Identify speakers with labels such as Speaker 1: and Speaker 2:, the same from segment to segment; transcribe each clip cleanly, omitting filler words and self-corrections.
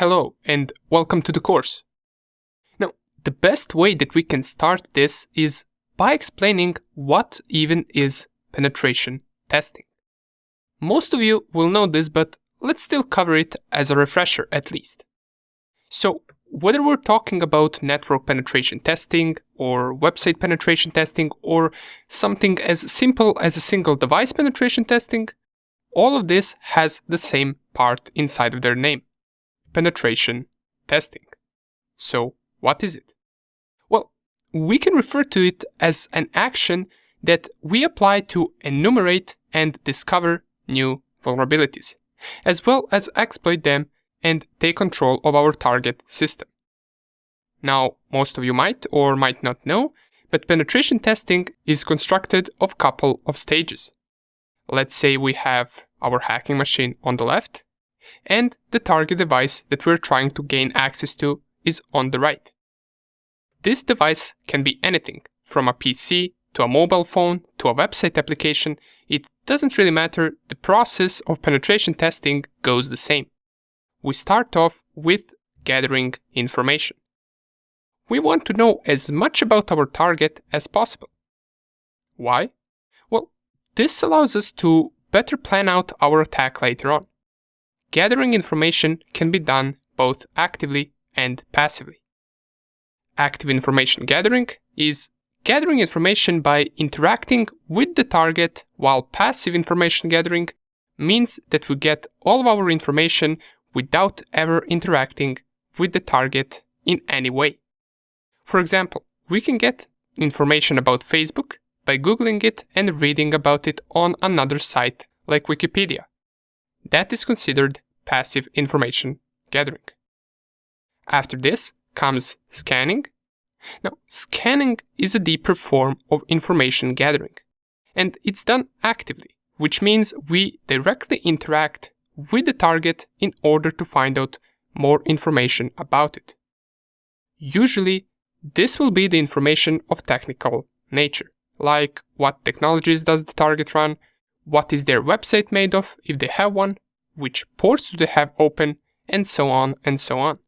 Speaker 1: Hello and welcome to the course. Now, the best way that we can start this is by explaining what even is penetration testing. Most of you will know this, but let's still cover it as a refresher at least. So, whether we're talking about network penetration testing or website penetration testing or something as simple as a single device penetration testing, all of this has the same part inside of their name: penetration testing. So, what is it? Well, we can refer to it as an action that we apply to enumerate and discover new vulnerabilities, as well as exploit them and take control of our target system. Now, most of you might or might not know, but penetration testing is constructed of a couple of stages. Let's say we have our hacking machine on the left, and the target device that we're trying to gain access to is on the right. This device can be anything, from a PC to a mobile phone to a website application. It doesn't really matter, the process of penetration testing goes the same. We start off with gathering information. We want to know as much about our target as possible. Why? Well, this allows us to better plan out our attack later on. Gathering information can be done both actively and passively. Active information gathering is gathering information by interacting with the target, while passive information gathering means that we get all of our information without ever interacting with the target in any way. For example, we can get information about Facebook by Googling it and reading about it on another site like Wikipedia. That is considered passive information gathering. After this comes scanning. Now, scanning is a deeper form of information gathering, and it's done actively, which means we directly interact with the target in order to find out more information about it. Usually, this will be the information of technical nature, like what technologies does the target run, what is their website made of if they have one, which ports do they have open, and so on and so on.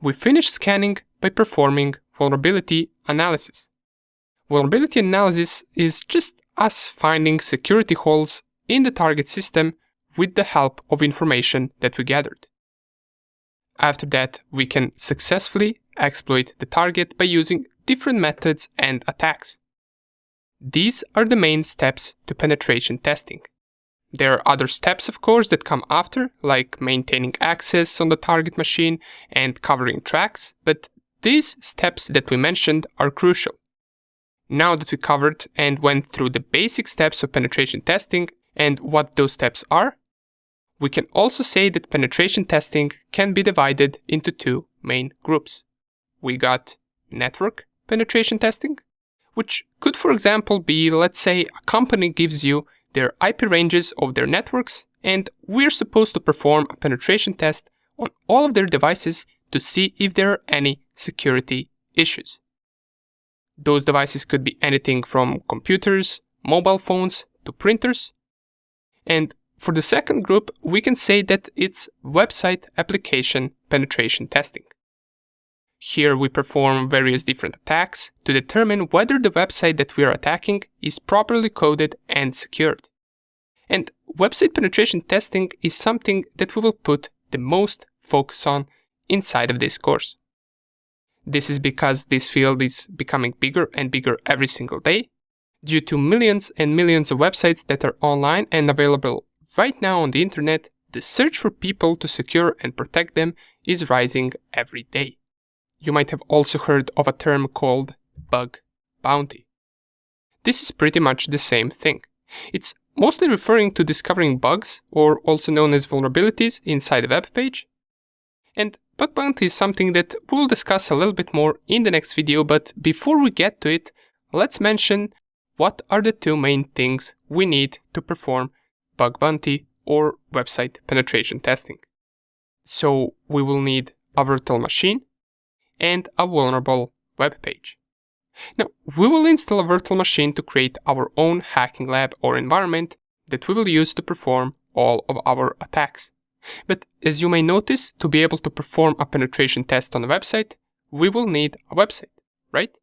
Speaker 1: We finish scanning by performing vulnerability analysis. Vulnerability analysis is just us finding security holes in the target system with the help of information that we gathered. After that, we can successfully exploit the target by using different methods and attacks. These are the main steps to penetration testing. There are other steps, of course, that come after, like maintaining access on the target machine and covering tracks, but these steps that we mentioned are crucial. Now that we covered and went through the basic steps of penetration testing and what those steps are, we can also say that penetration testing can be divided into two main groups. We got network penetration testing, which could, for example, be, let's say, a company gives you their IP ranges of their networks, and we're supposed to perform a penetration test on all of their devices to see if there are any security issues. Those devices could be anything from computers, mobile phones, to printers. And for the second group, we can say that it's website application penetration testing. Here we perform various different attacks to determine whether the website that we are attacking is properly coded and secured. And website penetration testing is something that we will put the most focus on inside of this course. This is because this field is becoming bigger and bigger every single day, due to millions and millions of websites that are online and available right now on the internet. The search for people to secure and protect them is rising every day. You might have also heard of a term called bug bounty. This is pretty much the same thing. It's mostly referring to discovering bugs, or also known as vulnerabilities, inside a web page. And bug bounty is something that we'll discuss a little bit more in the next video, but before we get to it, let's mention what are the two main things we need to perform bug bounty or website penetration testing. So we will need a virtual machine and a vulnerable web page. Now, we will install a virtual machine to create our own hacking lab or environment that we will use to perform all of our attacks. But as you may notice, to be able to perform a penetration test on a website, we will need a website, right?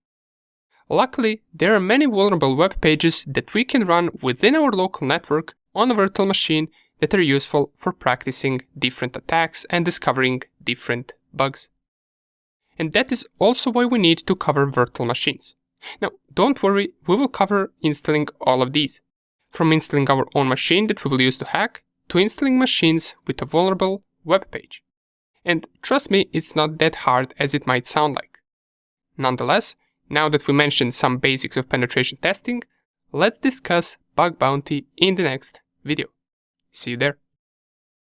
Speaker 1: Luckily, there are many vulnerable web pages that we can run within our local network on a virtual machine that are useful for practicing different attacks and discovering different bugs. And that is also why we need to cover virtual machines. Now, don't worry, we will cover installing all of these. From installing our own machine that we will use to hack, to installing machines with a vulnerable web page. And trust me, it's not that hard as it might sound like. Nonetheless, now that we mentioned some basics of penetration testing, let's discuss bug bounty in the next video. See you there.